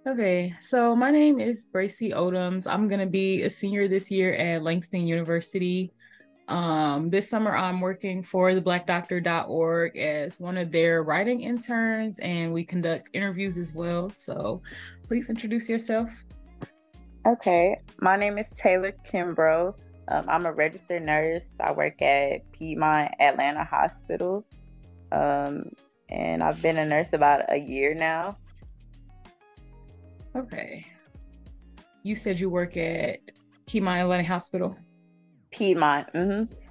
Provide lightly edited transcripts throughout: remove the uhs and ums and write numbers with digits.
Okay, so my name is Bracey Odums. I'm going to be a senior this year at Langston University. This summer, I'm working for the BlackDoctor.org as one of their writing interns, and we conduct interviews as well. So please introduce yourself. Okay, my name is Taylor Kimbrough. I'm a registered nurse. I work at Piedmont Atlanta Hospital, um, and I've been a nurse about a year now. Okay. You said you work at Piedmont Atlanta Hospital. Piedmont.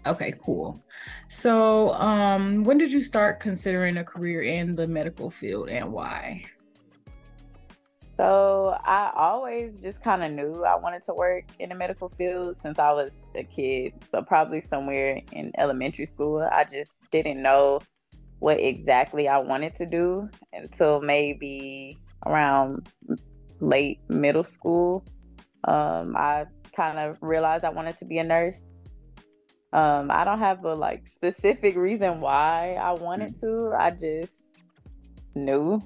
Okay, cool. So, when did you start considering a career in the medical field and why? So I always just kind of knew I wanted to work in the medical field since I was a kid. So probably somewhere in elementary school. I just didn't know what exactly I wanted to do until maybe around late middle school. I kind of realized I wanted to be a nurse. I don't have a specific reason why I wanted to. I just knew.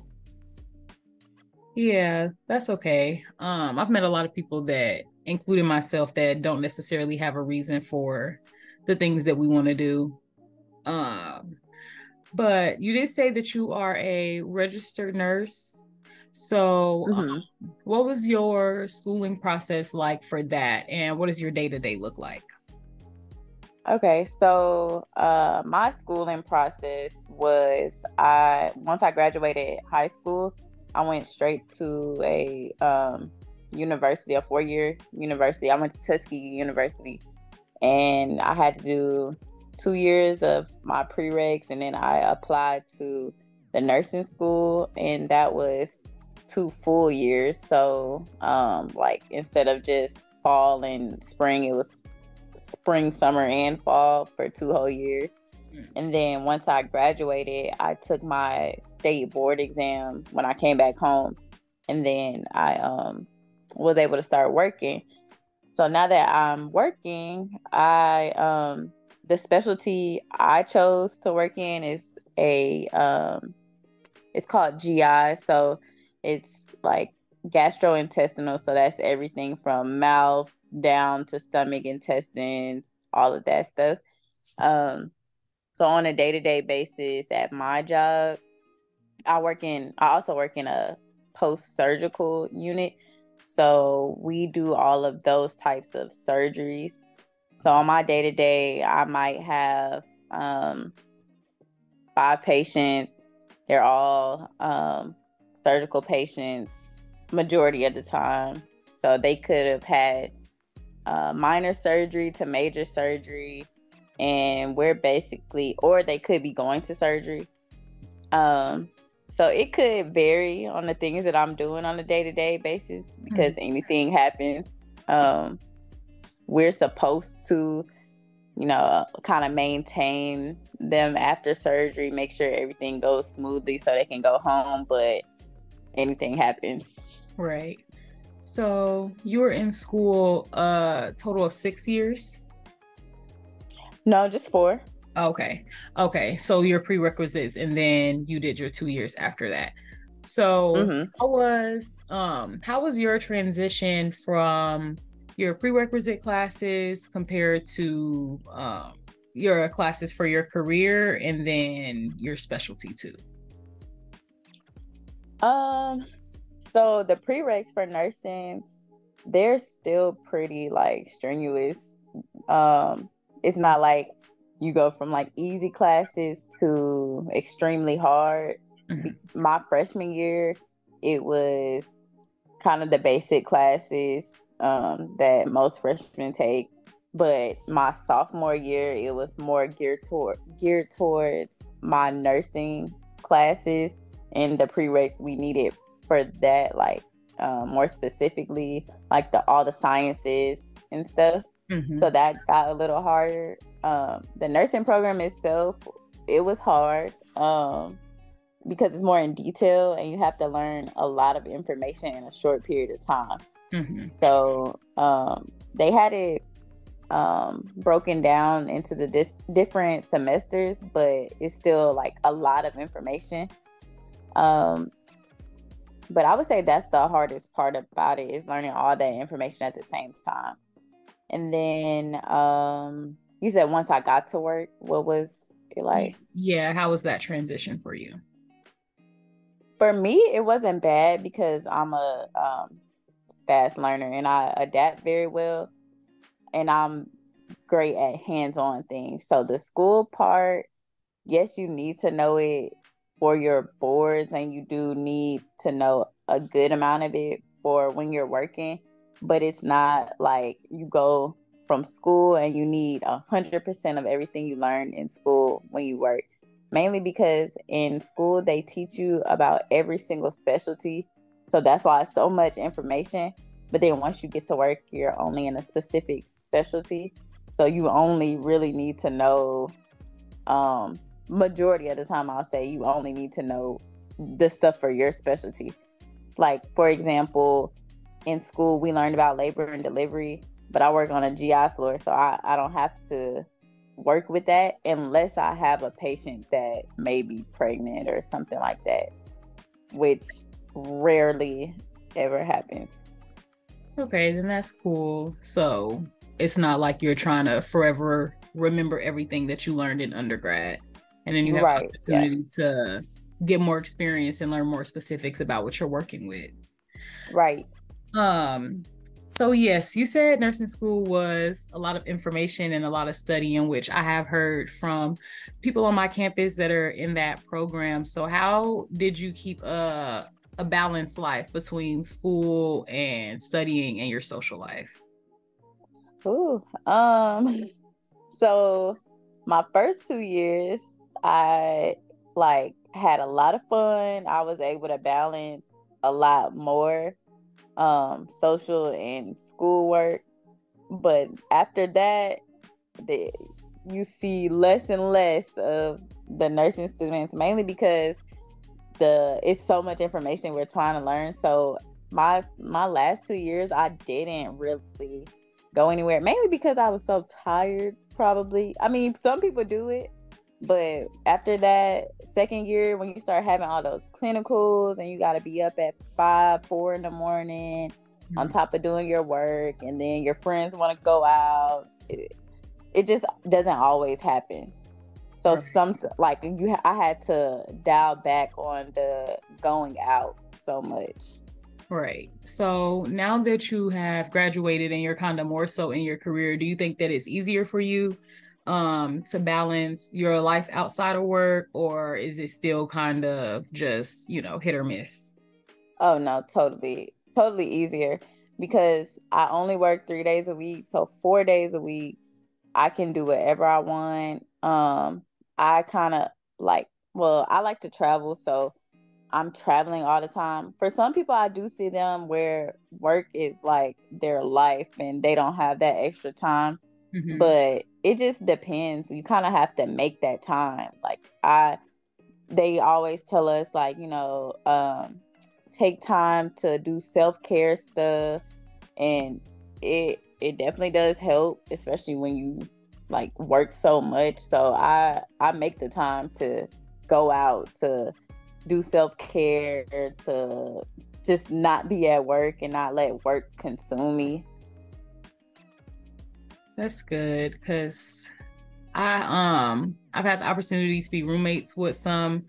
Yeah, that's okay. I've met a lot of people that, including myself, that don't necessarily have a reason for the things that we want to do. Um, but you did say that you are a registered nurse. So, hmm what was your schooling process like for that, and what does your day-to-day look like? Okay, so my schooling process was I once I graduated high school, I went straight to a university, a 4-year university. I went to Tuskegee University, and I had to do 2 years of my prereqs, and then I applied to the nursing school, and that was 2 full years. So, instead of just fall and spring, it was spring, summer, and fall for 2 whole years. And then once I graduated, I took my state board exam when I came back home, and then I was able to start working. So now that I'm working, I the specialty I chose to work in is a it's called GI. So it's like gastrointestinal. So that's everything from mouth down to stomach, intestines, all of that stuff. Um, so on a day-to-day basis at my job, I also work in a post-surgical unit. So we do all of those types of surgeries. So on my day-to-day, I might have 5 patients. They're all surgical patients majority of the time. So they could have had minor surgery to major surgery, and we're basically, or they could be going to surgery. Um, so it could vary on the things that I'm doing on a day-to-day basis because anything happens. We're supposed to, kind of maintain them after surgery, make sure everything goes smoothly so they can go home, but anything happens. Right. So you were in school a total of 6 years? No, just 4. Okay. Okay. So your prerequisites and then you did your 2 years after that. So hmm how was your transition from your prerequisite classes compared to your classes for your career and then your specialty too? Um, so the prereqs for nursing, they're still pretty strenuous. It's not like you go from easy classes to extremely hard. My freshman year, it was kind of the basic classes that most freshmen take. But my sophomore year, it was more geared towards my nursing classes and the prereqs we needed for that, more specifically, all the sciences and stuff. So that got a little harder. The nursing program itself, it was hard because it's more in detail and you have to learn a lot of information in a short period of time. So they had it broken down into the different semesters, but it's still like a lot of information. But I would say that's the hardest part about it, is learning all that information at the same time. And then you said once I got to work, what was it like? Yeah, how was that transition for you? For me, it wasn't bad because I'm a fast learner and I adapt very well, and I'm great at hands-on things. So the school part, yes, you need to know it for your boards, and you do need to know a good amount of it for when you're working. But it's not like you go from school and you need 100% of everything you learn in school when you work. Mainly because in school they teach you about every single specialty, so that's why it's so much information. But then once you get to work, you're only in a specific specialty, so you only really need to know, majority of the time, I'll say you only need to know the stuff for your specialty. Like, for example, in school, we learned about labor and delivery, but I work on a GI floor, so I don't have to work with that unless I have a patient that may be pregnant or something like that, which rarely ever happens. Okay, then that's cool. So it's not like you're trying to forever remember everything that you learned in undergrad. And then you have Right. the Yeah. opportunity to get more experience and learn more specifics about what you're working with. Right. So yes, you said nursing school was a lot of information and a lot of studying, which I have heard from people on my campus that are in that program. So how did you keep a balanced life between school and studying and your social life? Ooh. So my first 2 years, I like had a lot of fun. I was able to balance a lot more social and schoolwork. But after that, the you see less and less of the nursing students, mainly because it's so much information we're trying to learn. So my last 2 years, I didn't really go anywhere, mainly because I was so tired. Probably, I mean, some people do it, but after that second year, when you start having all those clinicals and you got to be up at 5, 4 in the morning, on top of doing your work, and then your friends want to go out, it just doesn't always happen. So I had to dial back on the going out so much. Right. So now that you have graduated and you're kind of more so in your career, do you think that it's easier for you to balance your life outside of work, or is it still kind of just, hit or miss? Oh no, totally easier, because I only work 3 days a week. So 4 days a week, I can do whatever I want. I kind of like, well, I like to travel, so I'm traveling all the time. For some people, I do see them where work is like their life and they don't have that extra time. Mm-hmm. But it just depends. You kind of have to make that time. They always tell us, like, take time to do self-care stuff, and it definitely does help, especially when you like work so much. So I make the time to go out, to do self-care, to just not be at work and not let work consume me. That's good, because I've had the opportunity to be roommates with some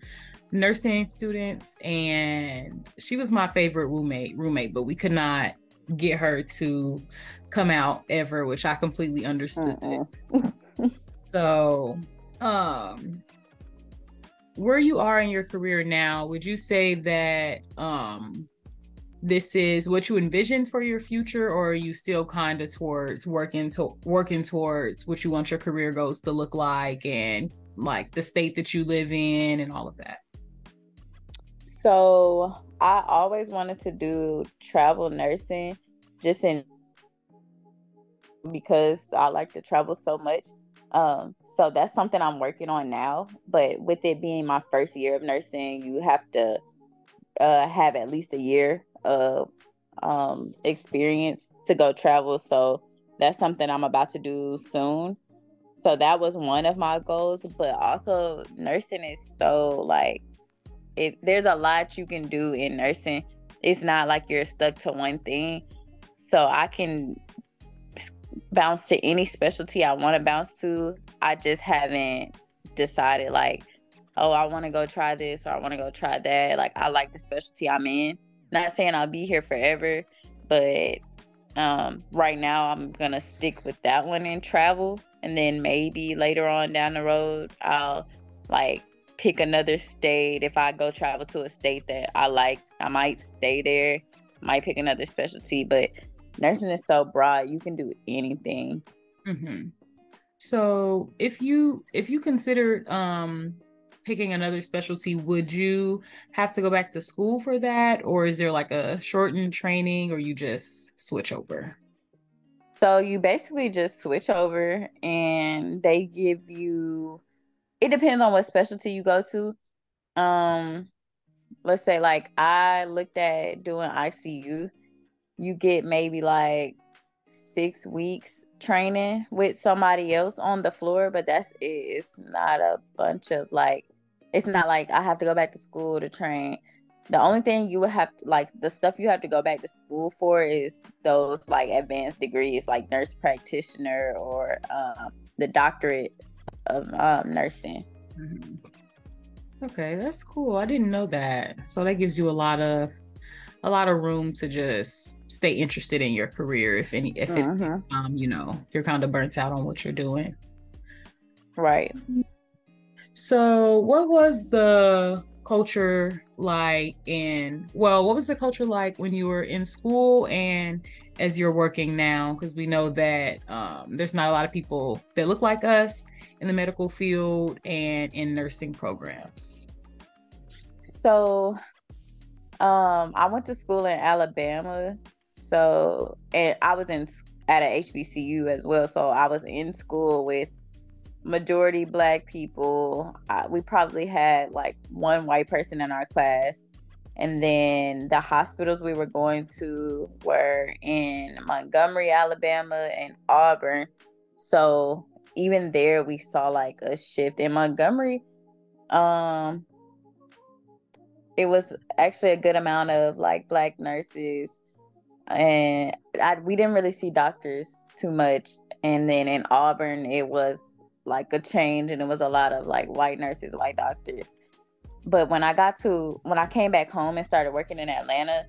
nursing students, and she was my favorite roommate, but we could not get her to come out ever, which I completely understood. So, where you are in your career now, would you say that this is what you envisioned for your future, or are you still kind of towards working towards what you want your career goals to look like, and like the state that you live in and all of that? So I always wanted to do travel nursing, just in because I like to travel so much. So that's something I'm working on now. But with it being my first year of nursing, you have to have at least a year of experience to go travel. So that's something I'm about to do soon. So that was one of my goals. But also nursing is so like there's a lot you can do in nursing. It's not like you're stuck to one thing. So I can bounce to any specialty I want to bounce to. I just haven't decided like, oh, I want to go try this or I want to go try that. Like, I like the specialty I'm in. Not saying I'll be here forever, but right now I'm gonna stick with that one and travel, and then maybe later on down the road I'll like pick another state. If I go travel to a state that I like, I might stay there, might pick another specialty. But nursing is so broad, you can do anything. Mm-hmm. So if you considered picking another specialty, would you have to go back to school for that, or is there like a shortened training, or you just switch over? So you basically just switch over and they give you, it depends on what specialty you go to. Um, let's say like I looked at doing ICU, you get maybe like 6 weeks training with somebody else on the floor, but that's it. It's not a bunch of like, it's not like I have to go back to school to train. The only thing you would have to like, the stuff you have to go back to school for is those like advanced degrees, like nurse practitioner or the doctorate of nursing. Mm-hmm. Okay, that's cool. I didn't know that. So that gives you a lot of room to just stay interested in your career if it you know, you're kind of burnt out on what you're doing. Right. So what was the culture like what was the culture like when you were in school and as you're working now? Because we know that there's not a lot of people that look like us in the medical field and in nursing programs. So I went to school in Alabama. So, and I was at a HBCU as well. So I was in school with majority Black people. We probably had like one white person in our class. And then the hospitals we were going to were in Montgomery, Alabama, and Auburn. So even there, we saw like a shift in Montgomery. It was actually a good amount of like Black nurses, and we didn't really see doctors too much. And then in Auburn, it was like a change, and it was a lot of like white nurses, white doctors. But when I came back home and started working in Atlanta,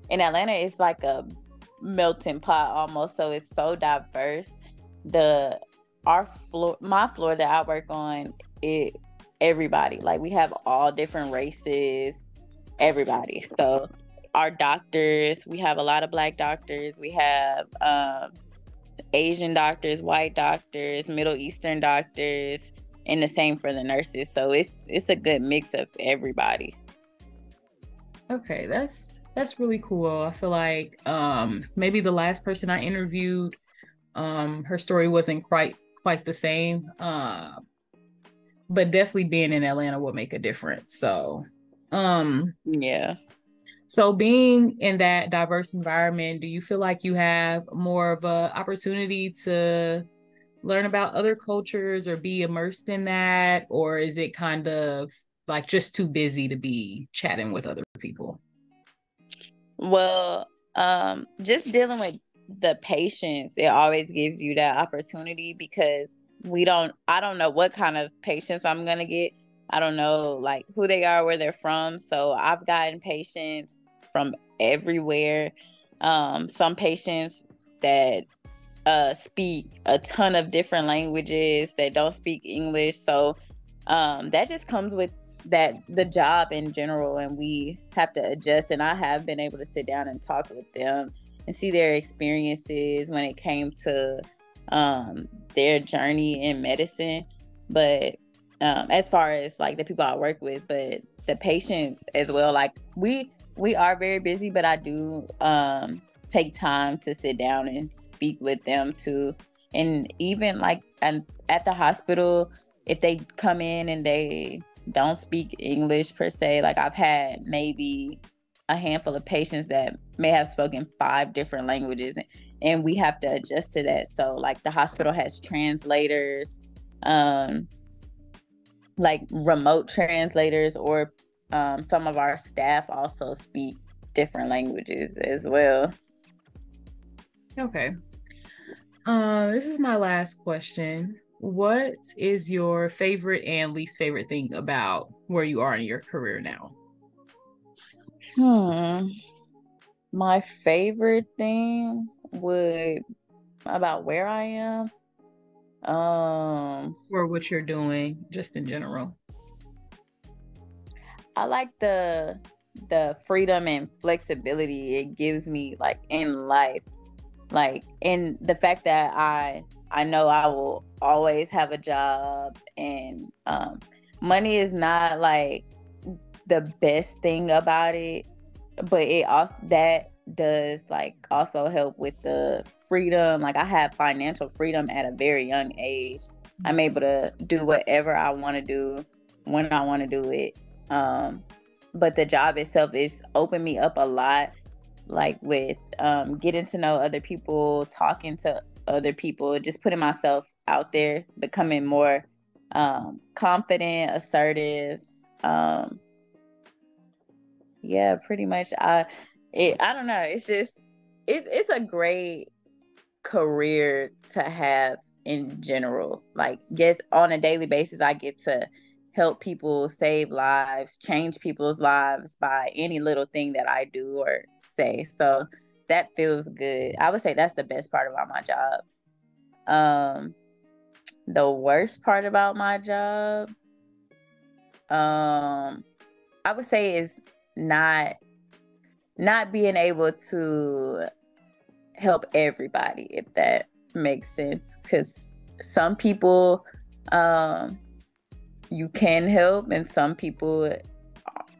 it's like a melting pot almost. So it's so diverse. My floor that I work on, everybody, like we have all different races, everybody. So our doctors, we have a lot of Black doctors. We have Asian doctors, white doctors, Middle Eastern doctors, and the same for the nurses. So it's a good mix of everybody. Okay, that's really cool. I feel like maybe the last person I interviewed, her story wasn't quite the same. But definitely being in Atlanta will make a difference. So Yeah. so being in that diverse environment, do you feel like you have more of a opportunity to learn about other cultures or be immersed in that? Or is it kind of like just too busy to be chatting with other people? Well, just dealing with the patients, it always gives you that opportunity because I don't know what kind of patients I'm going to get. I don't know like who they are, where they're from. So I've gotten patients from everywhere. Some patients that speak a ton of different languages that don't speak English. So that just comes with the job in general, and we have to adjust. And I have been able to sit down and talk with them and see their experiences when it came to their journey in medicine. But as far as like the people I work with, but the patients as well, like we are very busy, but I do take time to sit down and speak with them too. And even like at the hospital, if they come in and they don't speak English per se, like I've had maybe a handful of patients that may have spoken 5 different languages, and we have to adjust to that. So like the hospital has translators, like remote translators, or some of our staff also speak different languages as well. Okay. This is my last question. What is your favorite and least favorite thing about where you are in your career now? My favorite thing would about where I am. Or what you're doing, just in general? I like the freedom and flexibility it gives me, like in life, like in the fact that I know I will always have a job, and money is not like the best thing about it, but it also that does like also help with the freedom. Like I have financial freedom at a very young age. I'm able to do whatever I want to do when I want to do it. But the job itself is opened me up a lot, like with getting to know other people, talking to other people, just putting myself out there, becoming more confident, assertive. Yeah, pretty much. I don't know. It's just it's a great career to have in general. Like, yes, on a daily basis, I get to help people, save lives, change people's lives by any little thing that I do or say. So that feels good. I would say that's the best part about my job. The worst part about my job, I would say is not being able to help everybody, if that makes sense. Because some people you can help, and some people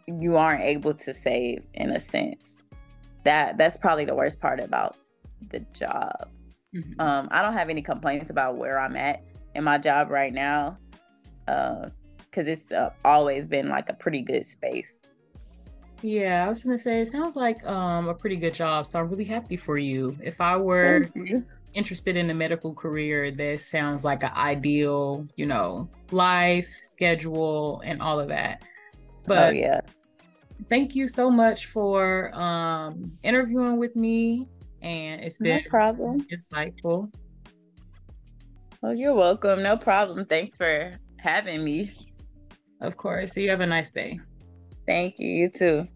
you aren't able to save, in a sense. That's probably the worst part about the job. I don't have any complaints about where I'm at in my job right now, because it's always been like a pretty good space. Yeah, I was gonna say it sounds like a pretty good job, so I'm really happy for you. If I were interested in a medical career, this sounds like an ideal, life, schedule, and all of that. Oh But yeah. thank you so much for interviewing with me, and it's been No problem. insightful. Oh, you're welcome. No problem. Thanks for having me. Of course. So you have a nice day. Thank you. You too.